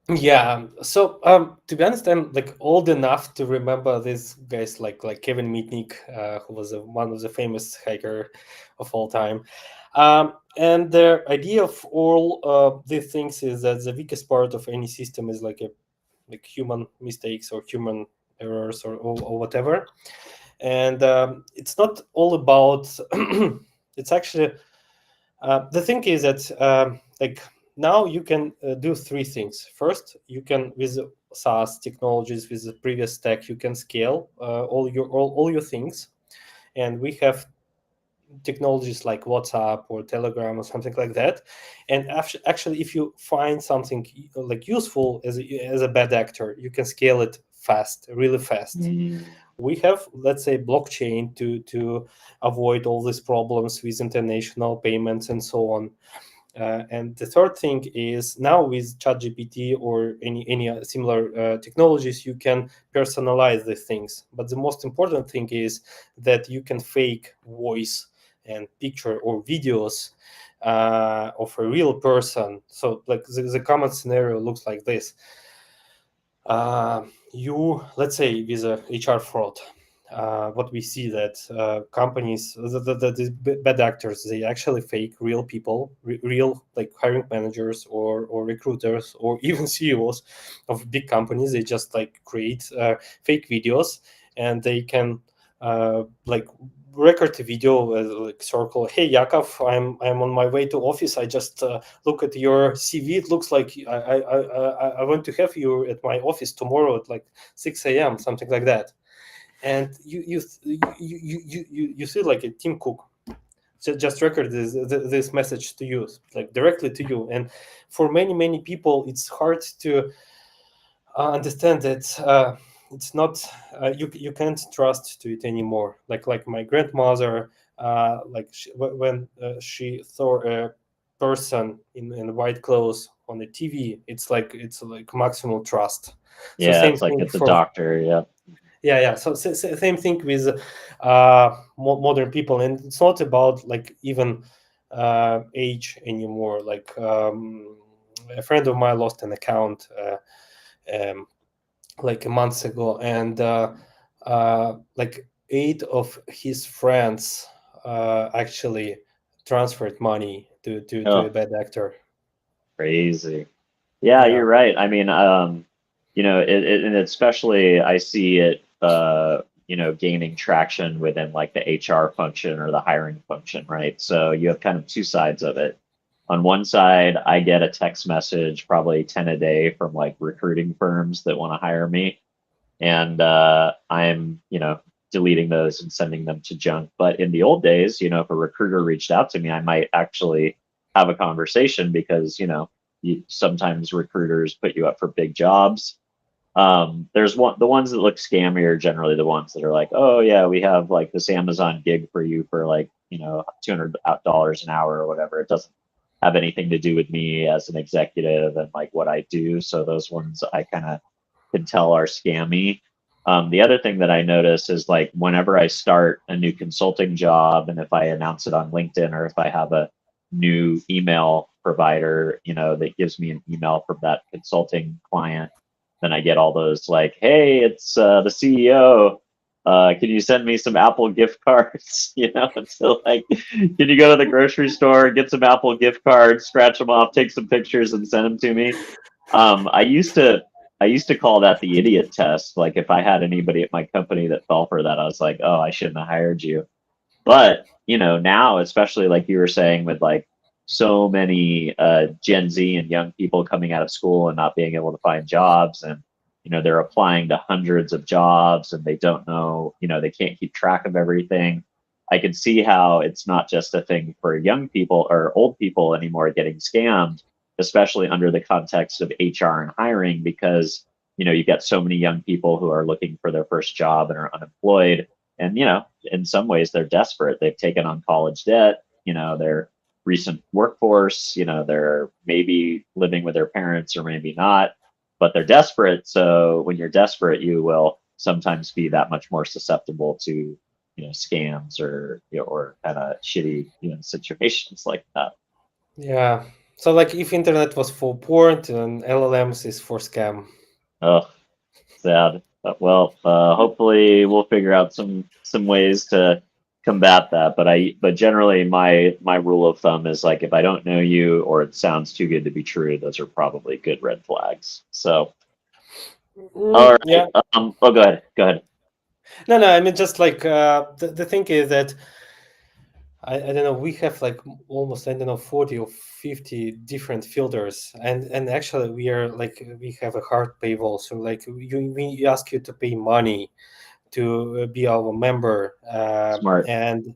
Yeah. So to be honest, I'm like old enough to remember these guys like Kevin Mitnick, who was one of the famous hacker of all time. And the idea of all these things is that the weakest part of any system is like human mistakes or human errors or whatever. And it's not all about. It's actually the thing is that like now you can do three things. First, you can, with SaaS technologies, with the previous stack, you can scale all your things, and we have technologies like WhatsApp or Telegram or something like that. And actually, if you find something like useful as a bad actor, you can scale it fast, really fast. We have, let's say, blockchain to avoid all these problems with international payments and so on. And the third thing is, now with ChatGPT or any similar technologies, you can personalize the things. But the most important thing is that you can fake voice and picture or videos of a real person. So like the common scenario looks like this. You, let's say, with a HR fraud, what we see that companies, the bad actors, they actually fake real people, real like hiring managers or recruiters or even CEOs of big companies. They just like create fake videos, and they can like record a video, like circle, hey Yakov, I'm on my way to office. I just look at your CV. It looks like I want to have you at my office tomorrow at like 6 a.m. something like that. And you see like a Tim Cook just record this message to you, like directly to you. And for many people, it's hard to understand that it's not you can't trust to it anymore. Like my grandmother, when she saw a person in white clothes on the TV, it's like maximal trust. So Yeah, same it's like thing it's a for doctor. Yeah. yeah. So same thing with modern people, and it's not about like even age anymore. Like a friend of mine lost an account um, like a month ago, and like 8 of his friends actually transferred money to a Oh, bad actor. crazy. Yeah, Yeah. you're right. I mean, and especially I see it, gaining traction within like the HR function or the hiring function, right? So you have kind of two sides of it. On one side, I get a text message, probably 10 a day from like recruiting firms that want to hire me. And I'm, deleting those and sending them to junk. But in the old days, if a recruiter reached out to me, I might actually have a conversation because, sometimes recruiters put you up for big jobs. The ones that look scammy are generally the ones that are like, oh yeah, we have like this Amazon gig for you for like, $200 an hour or whatever. It doesn't have anything to do with me as an executive and like what I do. So those ones I kind of can tell are scammy. The other thing that I notice is like whenever I start a new consulting job, and if I announce it on LinkedIn or if I have a new email provider, that gives me an email from that consulting client, then I get all those like, "Hey, it's the CEO. Can you send me some Apple gift cards?" And so like, can you go to the grocery store, get some Apple gift cards, scratch them off, take some pictures, and send them to me? I used to call that the idiot test. Like if I had anybody at my company that fell for that, I was like, oh, I shouldn't have hired you. But now, especially like you were saying, with like so many Gen Z and young people coming out of school and not being able to find jobs, and they're applying to hundreds of jobs and they don't know, they can't keep track of everything. I can see how it's not just a thing for young people or old people anymore getting scammed, especially under the context of HR and hiring, because you've got so many young people who are looking for their first job and are unemployed. And in some ways they're desperate. They've taken on college debt, their recent workforce, they're maybe living with their parents or maybe not, but they're desperate. So when you're desperate, you will sometimes be that much more susceptible to scams or or kind of shitty situations like that. Yeah. So like if internet was for porn, then LLMs is for scam. Oh, sad. Well, hopefully we'll figure out some ways to combat that. But generally my rule of thumb is like if I don't know you or it sounds too good to be true, those are probably good red flags. So all right. Yeah. Oh, go ahead. Go ahead. No, I mean just like the thing is that I don't know, we have like almost, I don't know, 40 or 50 different filters, and actually we are like we have a hard paywall. So like we ask you to pay money to be our member, Smart. and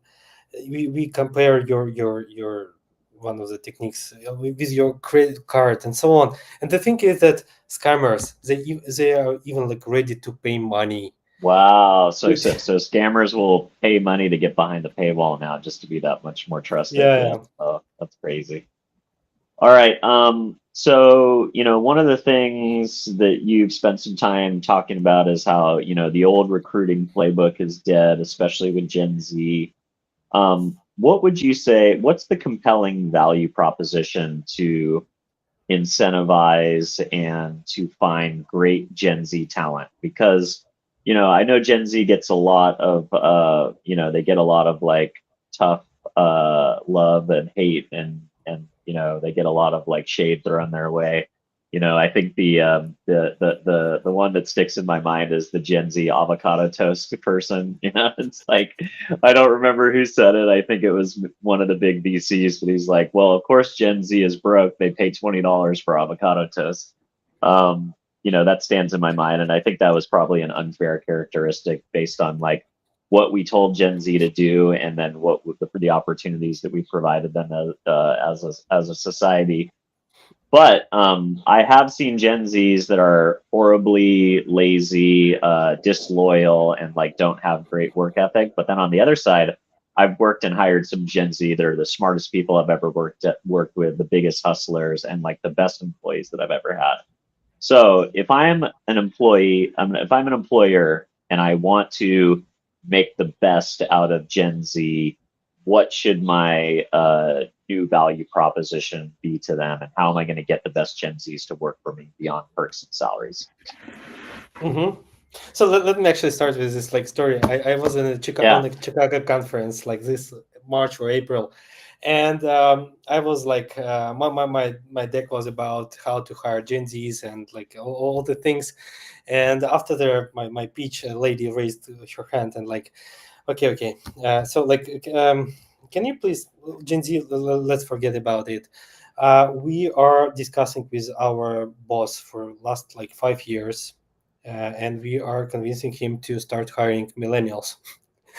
we compare your one of the techniques with your credit card and so on. And the thing is that scammers, they are even like ready to pay money. Wow. So scammers will pay money to get behind the paywall now just to be that much more trusted. Yeah, Yeah. yeah. Oh, that's crazy. All right. So, one of the things that you've spent some time talking about is how, the old recruiting playbook is dead, especially with Gen Z. What would you say, what's the compelling value proposition to incentivize and to find great Gen Z talent? Because, I know Gen Z gets a lot of, they get a lot of like tough love and hate, and they get a lot of like shade thrown their way. I think the one that sticks in my mind is the Gen Z avocado toast person. It's like I don't remember who said it. I think it was one of the big VCs, but he's like, well, of course Gen Z is broke. They pay $20 for avocado toast. Um, that stands in my mind, and I think that was probably an unfair characteristic based on like what we told Gen Z to do, and then what the opportunities that we provided them as a society. But I have seen Gen Zs that are horribly lazy, disloyal, and like don't have great work ethic. But then on the other side, I've worked and hired some Gen Z that are the smartest people I've ever worked with, the biggest hustlers, and like the best employees that I've ever had. So if I'm an employee, if I'm an employer and I want to make the best out of Gen Z, what should my new value proposition be to them, and how am I going to get the best Gen Zs to work for me beyond perks and salaries? Mm-hmm. So let me actually start with this like story. I was in on the Chicago conference like this March or April, and I was like my deck was about how to hire Gen Zs and like all the things. And after my pitch, a lady raised her hand and like, okay. So like, can you please, Gen Z, let's forget about it. We are discussing with our boss for last like 5 years, and we are convincing him to start hiring millennials.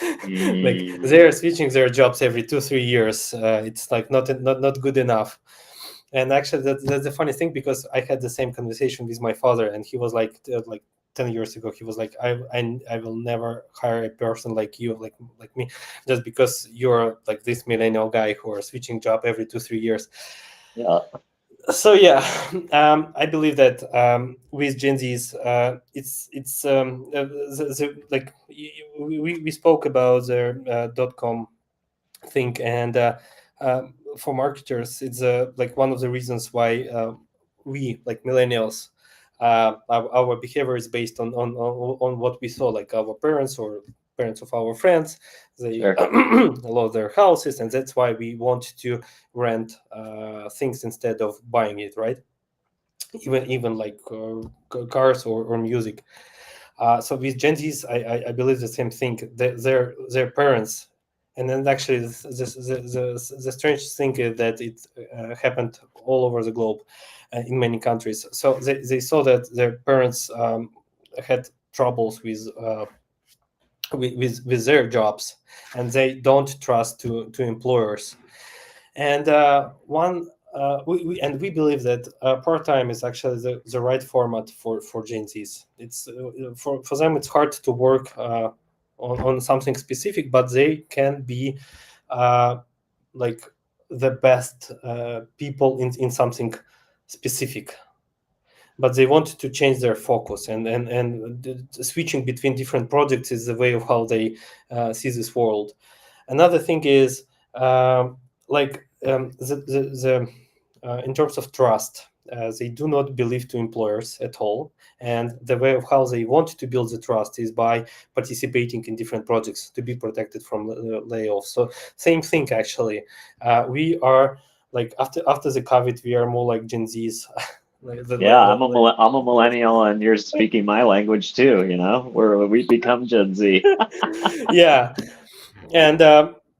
Like they're switching their jobs every 2-3 years. It's like not good enough. And actually, that's the funny thing, because I had the same conversation with my father, and he was like 10 years ago, he was like, I will never hire a person like you, like me, just because you're like this millennial guy who are switching job every 2-3 years. Yeah. So yeah, I believe that with Gen Zs, it's like we spoke about their .com thing, and for marketers, it's like one of the reasons why we like millennials, our behavior is based on what we saw, like our parents or parents of our friends. They Sure. lost their houses, and that's why we want to rent things instead of buying it, right? Even like cars or music. So with Gen Zs, I believe the same thing. Their parents, and then actually the strange thing is that it happened all over the globe, in many countries. So they saw that their parents had troubles with their jobs, and they don't trust to employers. And we believe that part time is actually the right format for Gen Zs. It's for them it's hard to work on something specific, but they can be like the best people in something specific. But they want to change their focus, and switching between different projects is the way of how they see this world. Another thing is the in terms of trust, they do not believe to employers at all, and the way of how they want to build the trust is by participating in different projects to be protected from layoffs. So same thing actually. We are like after the COVID, we are more like Gen Zs. I'm a millennial, and you're speaking my language too. We become Gen Z. Yeah, and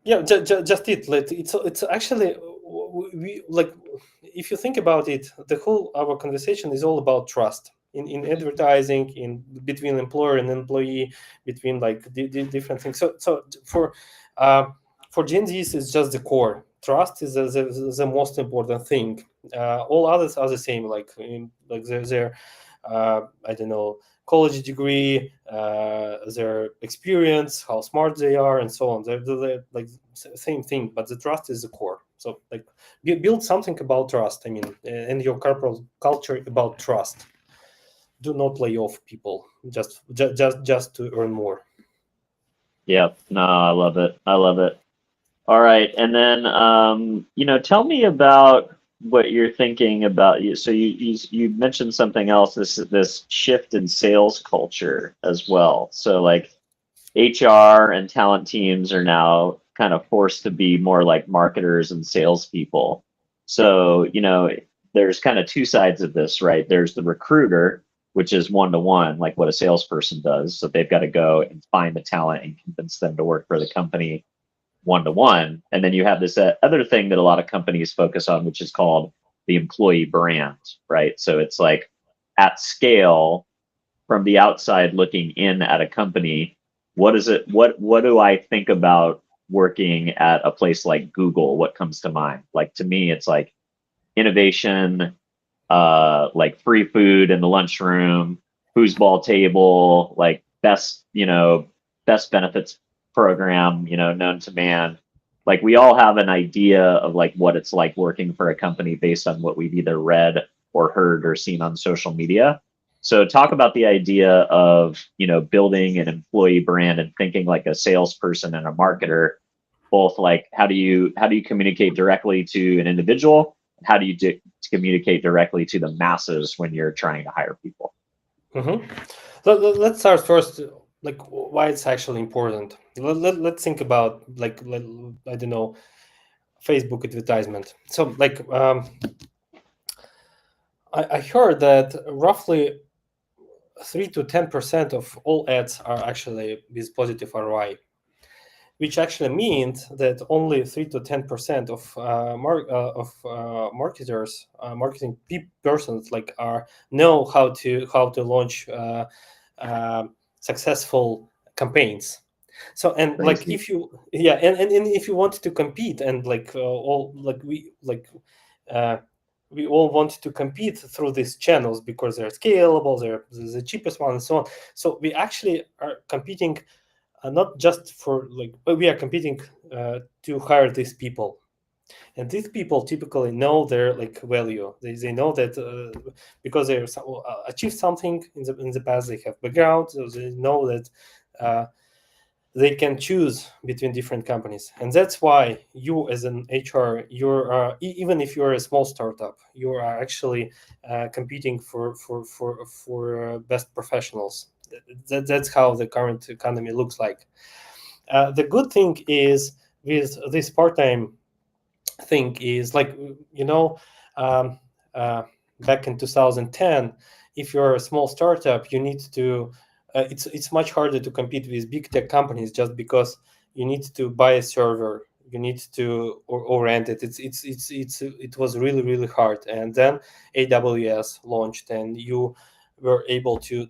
just it. It's actually we like, if you think about it, the whole our conversation is all about trust in advertising, in between employer and employee, between like different things. So for Gen Zs, it's just the core. Trust is the most important thing. All others are the same, like their I don't know, college degree, their experience, how smart they are, and so on. They're like same thing, but the trust is the core. So like build something about trust. I mean, and your corporate culture about trust. Do not lay off people just to earn more. Yep. No, I love it. I love it. All right, and then tell me about what you're thinking about. So you mentioned something else. This shift in sales culture as well. So like HR and talent teams are now kind of forced to be more like marketers and salespeople. So there's kind of two sides of this, right? There's the recruiter, which is one-to-one, like what a salesperson does. So they've got to go and find the talent and convince them to work for the company one-to-one. And then you have this other thing that a lot of companies focus on, which is called the employee brand, right? So it's like at scale, from the outside looking in at a company, what is it? What do I think about working at a place like Google? What comes to mind? Like to me, it's like innovation, like free food in the lunchroom, foosball table, like best, best benefits program, known to man. Like we all have an idea of like what it's like working for a company based on what we've either read or heard or seen on social media. So talk about the idea of, building an employee brand and thinking like a salesperson and a marketer, both like how do you communicate directly to an individual? How do you communicate directly to the masses when you're trying to hire people? Mm-hmm. Let's start first, like why it's actually important. Let's think about like I don't know, Facebook advertisement. So like I heard that roughly 3 to 10% of all ads are actually with positive ROI, which actually means that only 3 to 10% of marketers, marketing persons, like know how to launch successful campaigns. So and Crazy. like if you and if you want to compete and like all like we all want to compete through these channels because they're scalable, they're the cheapest one, and so on. So we actually are competing not just for like, but we are competing to hire these people. And these people typically know their like value. They know that because they achieved something in the past, they have background, so they know that they can choose between different companies. And that's why you as an HR, you're even if you're a small startup, you are actually competing for best professionals. That's how the current economy looks like. The good thing is with this part-time thing is like um, back in 2010, if you're a small startup, you need to it's much harder to compete with big tech companies just because you need to buy a server, you need to or rent it. It was really really hard. And then AWS launched, and you were able to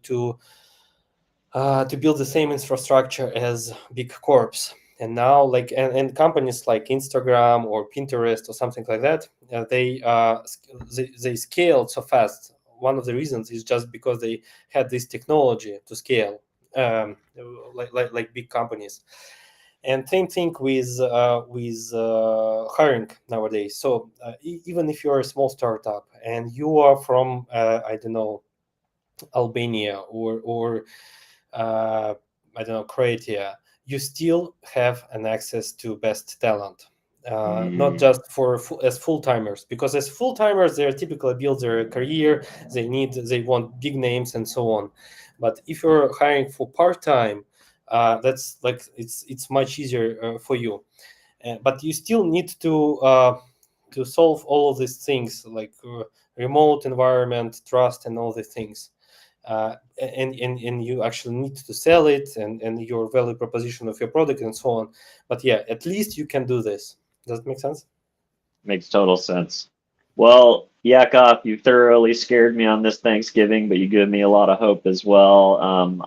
build the same infrastructure as big corps. And now like and companies like Instagram or Pinterest or something like that, they scaled so fast. One of the reasons is just because they had this technology to scale, like big companies. And same thing with hiring nowadays. So even if you're a small startup and you are from I don't know, Albania or I don't know, Croatia, you still have an access to best talent. Not just as full timers, because as full timers they typically build their career, they want big names and so on. But if you're hiring for part time, that's like it's much easier for you. But you still need to solve all of these things like remote environment, trust, and all the things. And you actually need to sell it and your value proposition of your product and so on. But yeah, at least you can do this. Does it make sense? Makes total sense. Well, Yakov, you thoroughly scared me on this Thanksgiving, but you give me a lot of hope as well.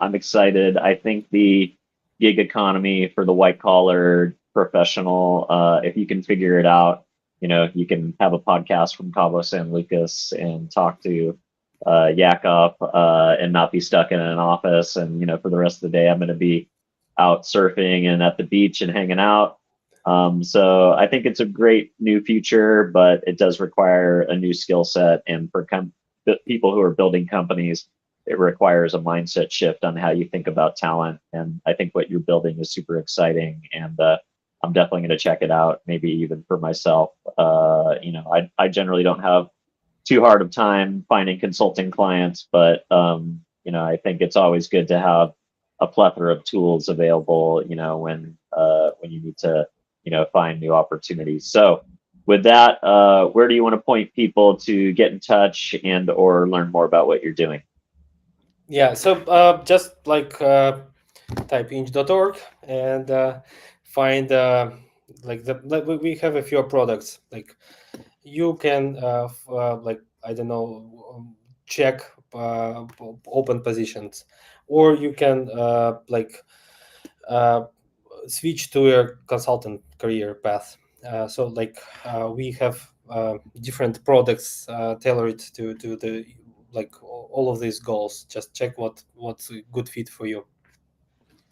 I'm excited. I think the gig economy for the white collar professional, if you can figure it out, you can have a podcast from Cabo San Lucas and talk to Yakov and not be stuck in an office. And, for the rest of the day, I'm going to be out surfing and at the beach and hanging out. So I think it's a great new future, but it does require a new skill set. And for people who are building companies, it requires a mindset shift on how you think about talent. And I think what you're building is super exciting. And I'm definitely going to check it out, maybe even for myself. I generally don't have too hard of time finding consulting clients, but I think it's always good to have a plethora of tools available, when you need to find new opportunities. So with that, where do you want to point people to get in touch and or learn more about what you're doing? Yeah, so just like type inch.org and find we have a few products. Like you can like, I don't know, check open positions, or you can uh, switch to a consultant career path. So like we have different products tailored to the like all of these goals. Just check what's a good fit for you.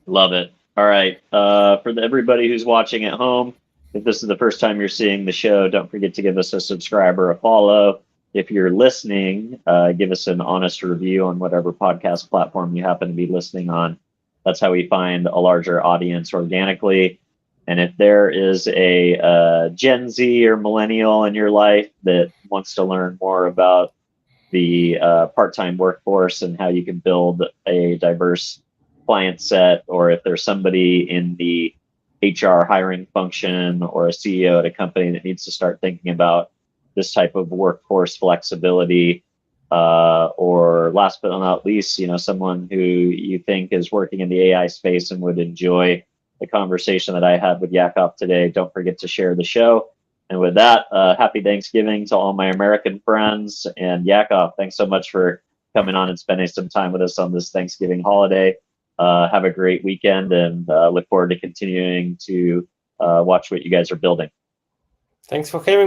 Love it. All right. For everybody who's watching at home, if this is the first time you're seeing the show, don't forget to give us a subscribe or a follow. If you're listening, give us an honest review on whatever podcast platform you happen to be listening on. That's how we find a larger audience organically. And if there is a Gen Z or millennial in your life that wants to learn more about the part-time workforce and how you can build a diverse client set, or if there's somebody in the HR hiring function or a CEO at a company that needs to start thinking about this type of workforce flexibility, or last but not least, someone who you think is working in the AI space and would enjoy the conversation that I had with Yakov today, don't forget to share the show. And with that, happy Thanksgiving to all my American friends. And Yakov, thanks so much for coming on and spending some time with us on this Thanksgiving holiday. Have a great weekend, and look forward to continuing to watch what you guys are building. Thanks for having